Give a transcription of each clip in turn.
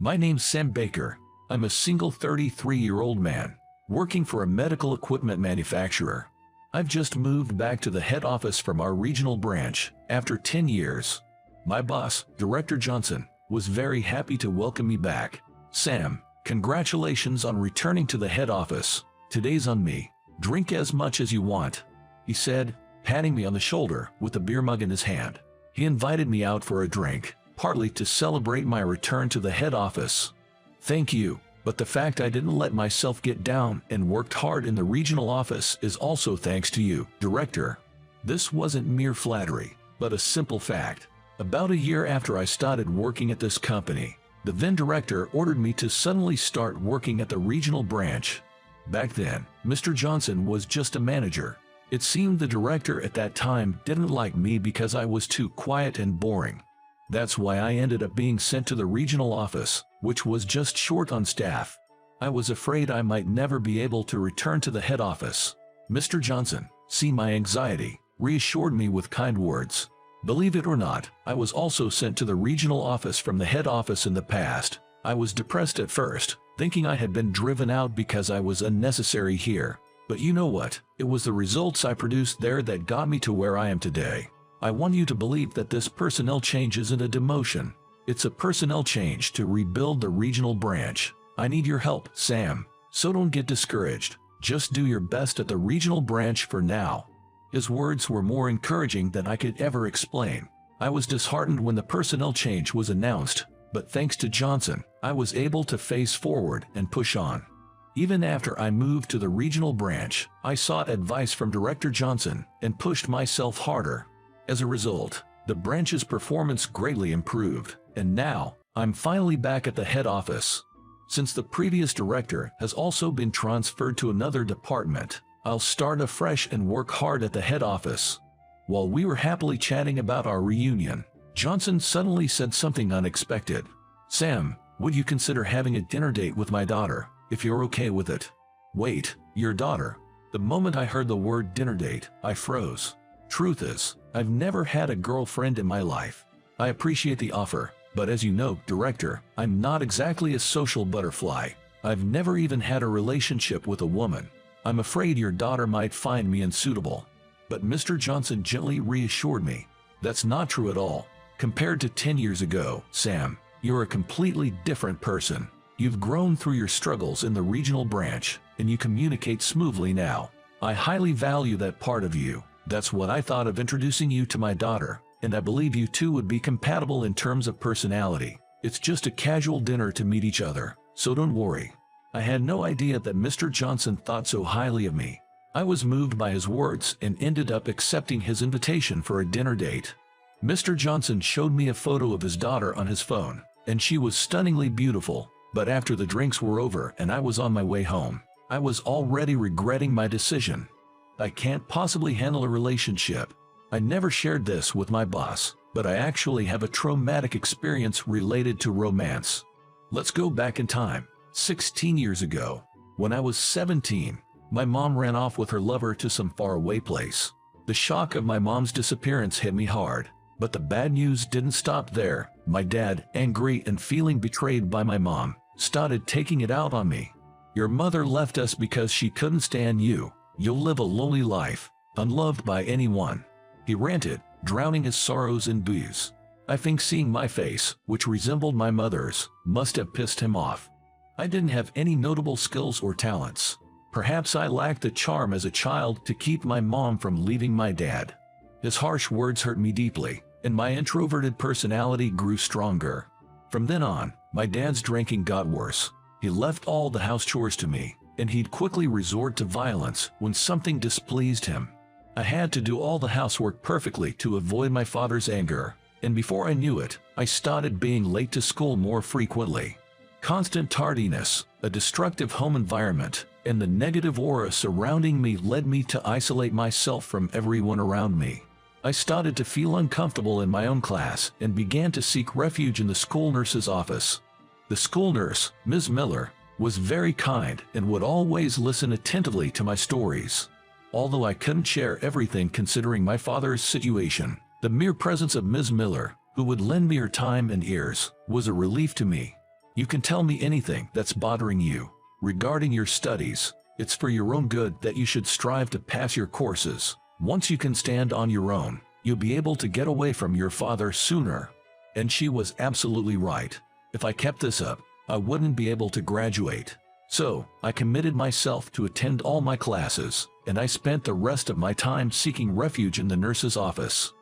My name's Sam Baker. I'm a single 33-year-old man, working for a medical equipment manufacturer. I've just moved back to the head office from our regional branch after 10 years. My boss, Director Johnson, was very happy to welcome me back. Sam, congratulations on returning to the head office. Today's on me. Drink as much as you want, he said, patting me on the shoulder with a beer mug in his hand. He invited me out for a drink, partly to celebrate my return to the head office. Thank you, but the fact I didn't let myself get down and worked hard in the regional office is also thanks to you, Director. This wasn't mere flattery, but a simple fact. About a year after I started working at this company, the then director ordered me to suddenly start working at the regional branch. Back then, Mr. Johnson was just a manager. It seemed the director at that time didn't like me because I was too quiet and boring. That's why I ended up being sent to the regional office, which was just short on staff. I was afraid I might never be able to return to the head office. Mr. Johnson, seeing my anxiety, reassured me with kind words. Believe it or not, I was also sent to the regional office from the head office in the past. I was depressed at first, thinking I had been driven out because I was unnecessary here. But you know what? It was the results I produced there that got me to where I am today. I want you to believe that this personnel change isn't a demotion. It's a personnel change to rebuild the regional branch. I need your help, Sam. So don't get discouraged. Just do your best at the regional branch for now. His words were more encouraging than I could ever explain. I was disheartened when the personnel change was announced, but thanks to Johnson, I was able to face forward and push on. Even after I moved to the regional branch, I sought advice from Director Johnson and pushed myself harder. As a result, the branch's performance greatly improved, and now, I'm finally back at the head office. Since the previous director has also been transferred to another department, I'll start afresh and work hard at the head office. While we were happily chatting about our reunion, Johnson suddenly said something unexpected. Sam, would you consider having a dinner date with my daughter, if you're okay with it? Wait, your daughter? The moment I heard the word dinner date, I froze. Truth is, I've never had a girlfriend in my life. I appreciate the offer, but as you know, Director, I'm not exactly a social butterfly. I've never even had a relationship with a woman. I'm afraid your daughter might find me unsuitable. But Mr. Johnson gently reassured me. That's not true at all. Compared to 10 years ago, Sam, you're a completely different person. You've grown through your struggles in the regional branch, and you communicate smoothly now. I highly value that part of you. That's what I thought of introducing you to my daughter, and I believe you two would be compatible in terms of personality. It's just a casual dinner to meet each other, so don't worry. I had no idea that Mr. Johnson thought so highly of me. I was moved by his words and ended up accepting his invitation for a dinner date. Mr. Johnson showed me a photo of his daughter on his phone, and she was stunningly beautiful, but after the drinks were over and I was on my way home, I was already regretting my decision. I can't possibly handle a relationship. I never shared this with my boss, but I actually have a traumatic experience related to romance. Let's go back in time. 16 years ago, when I was 17, my mom ran off with her lover to some faraway place. The shock of my mom's disappearance hit me hard, but the bad news didn't stop there. My dad, angry and feeling betrayed by my mom, started taking it out on me. Your mother left us because she couldn't stand you. You'll live a lonely life, unloved by anyone. He ranted, drowning his sorrows in booze. I think seeing my face, which resembled my mother's, must have pissed him off. I didn't have any notable skills or talents. Perhaps I lacked the charm as a child to keep my mom from leaving my dad. His harsh words hurt me deeply, and my introverted personality grew stronger. From then on, my dad's drinking got worse. He left all the house chores to me, and he'd quickly resort to violence when something displeased him. I had to do all the housework perfectly to avoid my father's anger, and before I knew it, I started being late to school more frequently. Constant tardiness, a destructive home environment, and the negative aura surrounding me led me to isolate myself from everyone around me. I started to feel uncomfortable in my own class and began to seek refuge in the school nurse's office. The school nurse, Ms. Miller, was very kind and would always listen attentively to my stories. Although I couldn't share everything considering my father's situation, the mere presence of Ms. Miller, who would lend me her time and ears, was a relief to me. You can tell me anything that's bothering you regarding your studies. It's for your own good that you should strive to pass your courses. Once you can stand on your own, you'll be able to get away from your father sooner." And she was absolutely right. If I kept this up, I wouldn't be able to graduate. So, I committed myself to attend all my classes, and I spent the rest of my time seeking refuge in the nurse's office.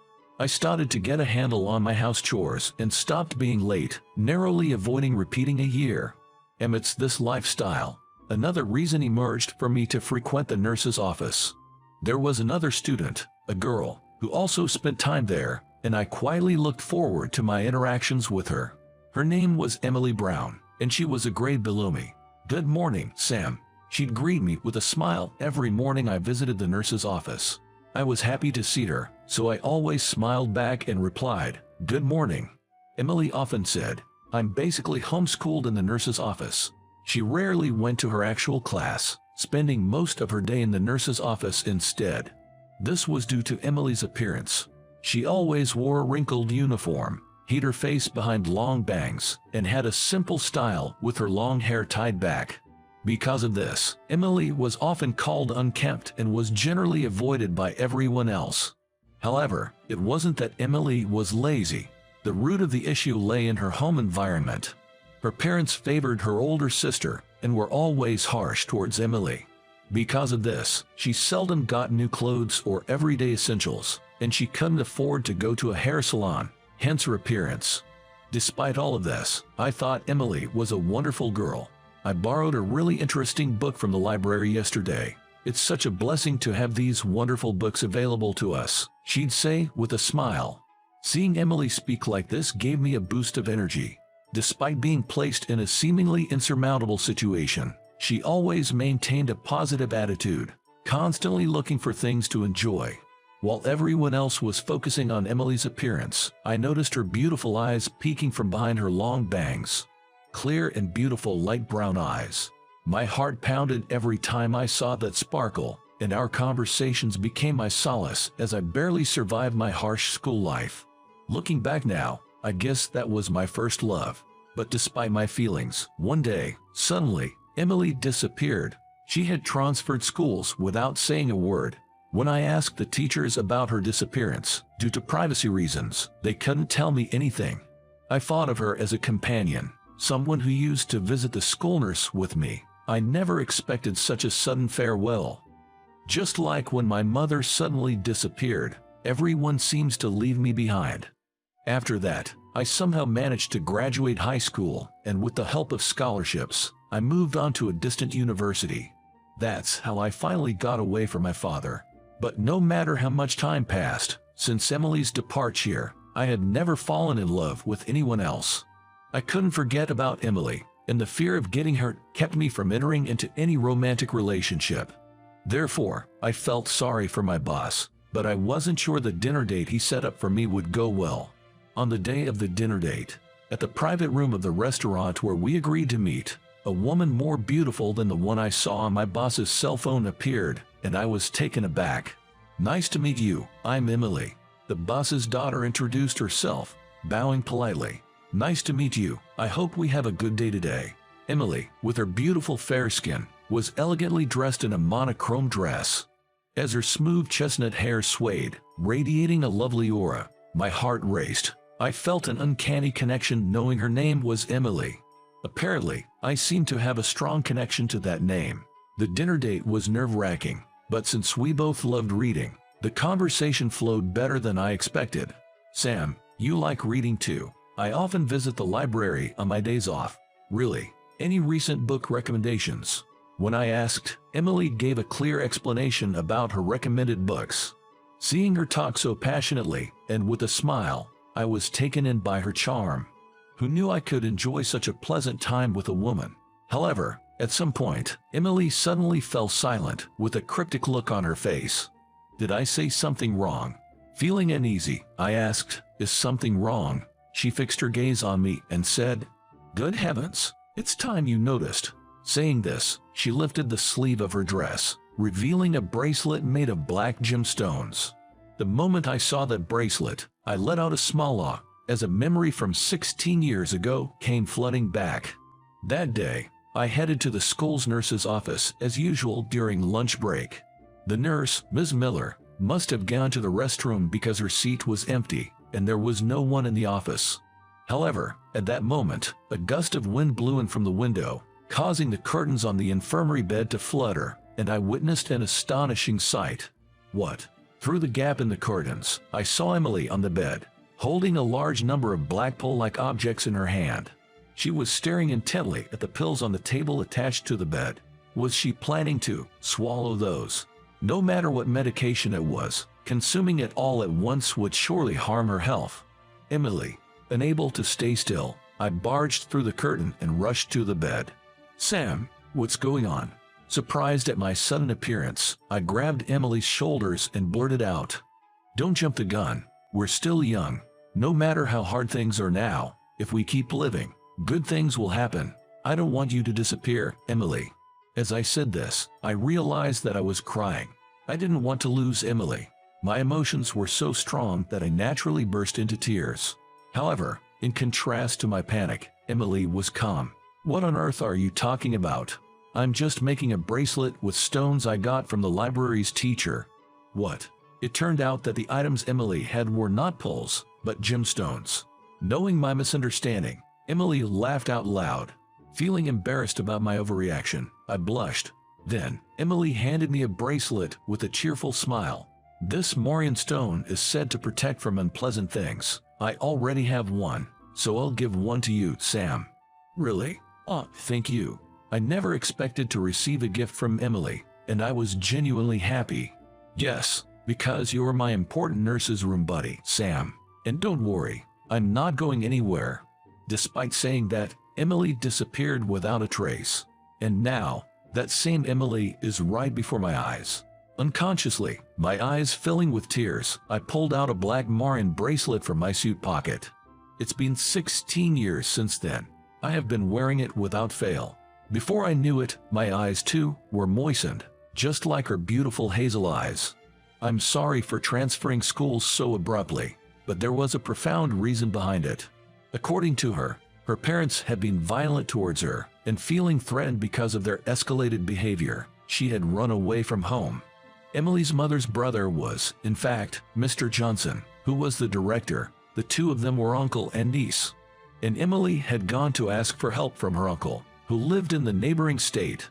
I started to get a handle on my house chores and stopped being late, narrowly avoiding repeating a year. Amidst this lifestyle, another reason emerged for me to frequent the nurse's office. There was another student, a girl, who also spent time there, and I quietly looked forward to my interactions with her. Her name was Emily Brown, and she was a grade below me. "Good morning, Sam." She'd greet me with a smile every morning I visited the nurse's office. I was happy to see her, so I always smiled back and replied, "Good morning." Emily often said, "I'm basically homeschooled in the nurse's office." She rarely went to her actual class, spending most of her day in the nurse's office instead. This was due to Emily's appearance. She always wore a wrinkled uniform, hid her face behind long bangs, and had a simple style with her long hair tied back. Because of this, Emily was often called unkempt and was generally avoided by everyone else. However, it wasn't that Emily was lazy. The root of the issue lay in her home environment. Her parents favored her older sister and were always harsh towards Emily. Because of this, she seldom got new clothes or everyday essentials, and she couldn't afford to go to a hair salon, hence her appearance. Despite all of this, I thought Emily was a wonderful girl. I borrowed a really interesting book from the library yesterday. "It's such a blessing to have these wonderful books available to us," she'd say with a smile. Seeing Emily speak like this gave me a boost of energy. Despite being placed in a seemingly insurmountable situation, she always maintained a positive attitude, constantly looking for things to enjoy. While everyone else was focusing on Emily's appearance, I noticed her beautiful eyes peeking from behind her long bangs. Clear and beautiful light brown eyes. My heart pounded every time I saw that sparkle, and our conversations became my solace as I barely survived my harsh school life. Looking back now, I guess that was my first love. But despite my feelings, one day, suddenly, Emily disappeared. She had transferred schools without saying a word. When I asked the teachers about her disappearance, due to privacy reasons, they couldn't tell me anything. I thought of her as a companion, someone who used to visit the school nurse with me. I never expected such a sudden farewell. Just like when my mother suddenly disappeared, everyone seems to leave me behind. After that, I somehow managed to graduate high school, and with the help of scholarships, I moved on to a distant university. That's how I finally got away from my father. But no matter how much time passed, since Emily's departure, I had never fallen in love with anyone else. I couldn't forget about Emily, and the fear of getting hurt kept me from entering into any romantic relationship. Therefore, I felt sorry for my boss, but I wasn't sure the dinner date he set up for me would go well. On the day of the dinner date, at the private room of the restaurant where we agreed to meet, a woman more beautiful than the one I saw on my boss's cell phone appeared, and I was taken aback. "Nice to meet you, I'm Emily." The boss's daughter introduced herself, bowing politely. "Nice to meet you, I hope we have a good day today." Emily, with her beautiful fair skin, was elegantly dressed in a monochrome dress. As her smooth chestnut hair swayed, radiating a lovely aura, my heart raced. I felt an uncanny connection knowing her name was Emily. Apparently, I seemed to have a strong connection to that name. The dinner date was nerve-wracking, but since we both loved reading, the conversation flowed better than I expected. "Sam, you like reading too. I often visit the library on my days off." "Really? Any recent book recommendations?" When I asked, Emily gave a clear explanation about her recommended books. Seeing her talk so passionately, and with a smile, I was taken in by her charm. Who knew I could enjoy such a pleasant time with a woman? However, at some point, Emily suddenly fell silent, with a cryptic look on her face. Did I say something wrong? Feeling uneasy, I asked, "Is something wrong?" She fixed her gaze on me and said, "Good heavens, it's time you noticed." Saying this, she lifted the sleeve of her dress, revealing a bracelet made of black gemstones. The moment I saw that bracelet, I let out a small laugh, as a memory from 16 years ago came flooding back. That day, I headed to the school's nurse's office as usual during lunch break. The nurse, Ms. Miller, must have gone to the restroom because her seat was empty and there was no one in the office. However, at that moment, a gust of wind blew in from the window, causing the curtains on the infirmary bed to flutter, and I witnessed an astonishing sight. What? Through the gap in the curtains, I saw Emily on the bed, holding a large number of Blackpool-like objects in her hand. She was staring intently at the pills on the table attached to the bed. Was she planning to swallow those? No matter what medication it was, consuming it all at once would surely harm her health. Emily, unable to stay still, I barged through the curtain and rushed to the bed. "Sam, what's going on?" Surprised at my sudden appearance, I grabbed Emily's shoulders and blurted out, "Don't jump the gun. We're still young. No matter how hard things are now, if we keep living, good things will happen. I don't want you to disappear, Emily." As I said this, I realized that I was crying. I didn't want to lose Emily. My emotions were so strong that I naturally burst into tears. However, in contrast to my panic, Emily was calm. "What on earth are you talking about? I'm just making a bracelet with stones I got from the library's teacher." What? It turned out that the items Emily had were not pulls, but gemstones. Knowing my misunderstanding, Emily laughed out loud. Feeling embarrassed about my overreaction, I blushed. Then, Emily handed me a bracelet with a cheerful smile. "This Morian stone is said to protect from unpleasant things. I already have one, so I'll give one to you, Sam." "Really? Oh, thank you." I never expected to receive a gift from Emily, and I was genuinely happy. "Yes, because you're my important nurse's room buddy, Sam. And don't worry, I'm not going anywhere." Despite saying that, Emily disappeared without a trace. And now, that same Emily is right before my eyes. Unconsciously, my eyes filling with tears, I pulled out a black Morian bracelet from my suit pocket. It's been 16 years since then. I have been wearing it without fail. Before I knew it, my eyes too were moistened, just like her beautiful hazel eyes. I'm sorry for transferring schools so abruptly, but there was a profound reason behind it. According to her, her parents had been violent towards her, and feeling threatened because of their escalated behavior, she had run away from home. Emily's mother's brother was, in fact, Mr. Johnson, who was the director. The two of them were uncle and niece. And Emily had gone to ask for help from her uncle, who lived in the neighboring state.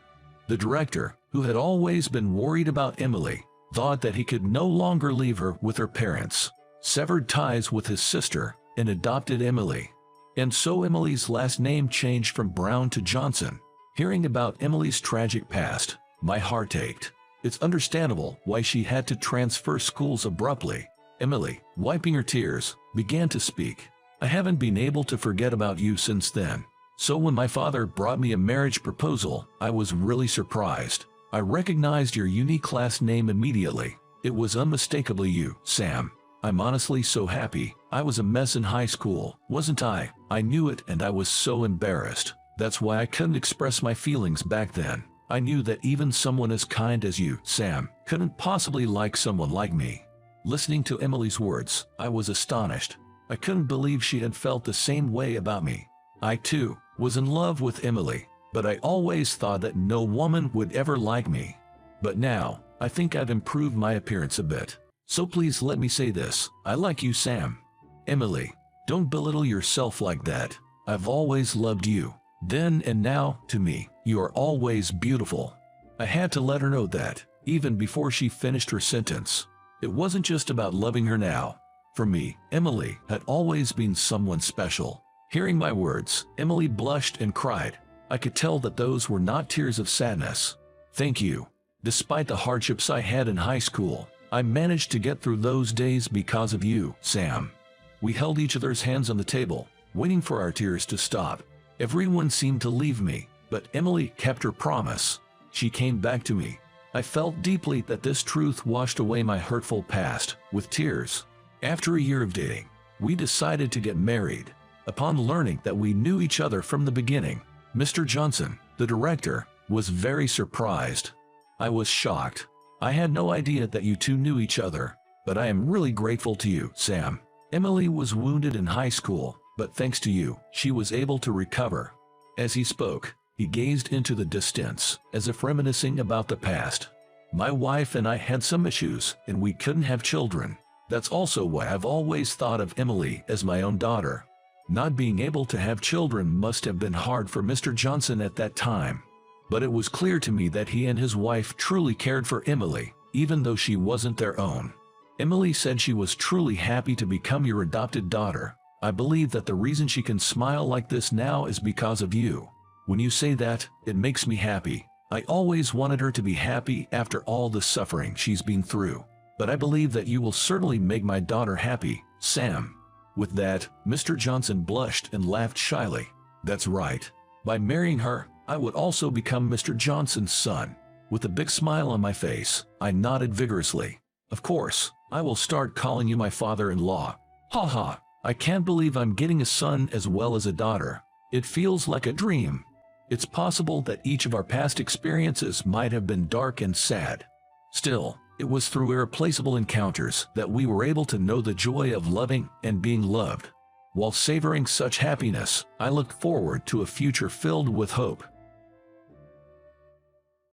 The director, who had always been worried about Emily, thought that he could no longer leave her with her parents, severed ties with his sister, and adopted Emily. And so Emily's last name changed from Brown to Johnson. Hearing about Emily's tragic past, my heart ached. It's understandable why she had to transfer schools abruptly. Emily, wiping her tears, began to speak. "I haven't been able to forget about you since then. So when my father brought me a marriage proposal, I was really surprised. I recognized your unique last name immediately. It was unmistakably you, Sam. I'm honestly so happy. I was a mess in high school, wasn't I? I knew it and I was so embarrassed. That's why I couldn't express my feelings back then. I knew that even someone as kind as you, Sam, couldn't possibly like someone like me." Listening to Emily's words, I was astonished. I couldn't believe she had felt the same way about me. I, too, was in love with Emily, but I always thought that no woman would ever like me. But now, I think I've improved my appearance a bit. So please let me say this, I like you, Sam. Emily, don't belittle yourself like that. I've always loved you. Then and now, to me, you are always beautiful. I had to let her know that, even before she finished her sentence. It wasn't just about loving her now. For me, Emily had always been someone special. Hearing my words, Emily blushed and cried. I could tell that those were not tears of sadness. "Thank you. Despite the hardships I had in high school, I managed to get through those days because of you, Sam." We held each other's hands on the table, waiting for our tears to stop. Everyone seemed to leave me, but Emily kept her promise. She came back to me. I felt deeply that this truth washed away my hurtful past, with tears. After a year of dating, we decided to get married. Upon learning that we knew each other from the beginning, Mr. Johnson, the director, was very surprised. I was shocked. I had no idea that you two knew each other, but I am really grateful to you, Sam. Emily was wounded in high school, but thanks to you, she was able to recover. As he spoke, he gazed into the distance, as if reminiscing about the past. My wife and I had some issues, and we couldn't have children. That's also why I've always thought of Emily as my own daughter. Not being able to have children must have been hard for Mr. Johnson at that time. But it was clear to me that he and his wife truly cared for Emily, even though she wasn't their own. Emily said she was truly happy to become your adopted daughter. I believe that the reason she can smile like this now is because of you. When you say that, it makes me happy. I always wanted her to be happy after all the suffering she's been through. But I believe that you will certainly make my daughter happy, Sam. With that, Mr. Johnson blushed and laughed shyly. That's right. By marrying her, I would also become Mr. Johnson's son. With a big smile on my face, I nodded vigorously. Of course, I will start calling you my father-in-law. Ha ha, I can't believe I'm getting a son as well as a daughter. It feels like a dream. It's possible that each of our past experiences might have been dark and sad. Still, it was through irreplaceable encounters that we were able to know the joy of loving and being loved. While savoring such happiness, I looked forward to a future filled with hope.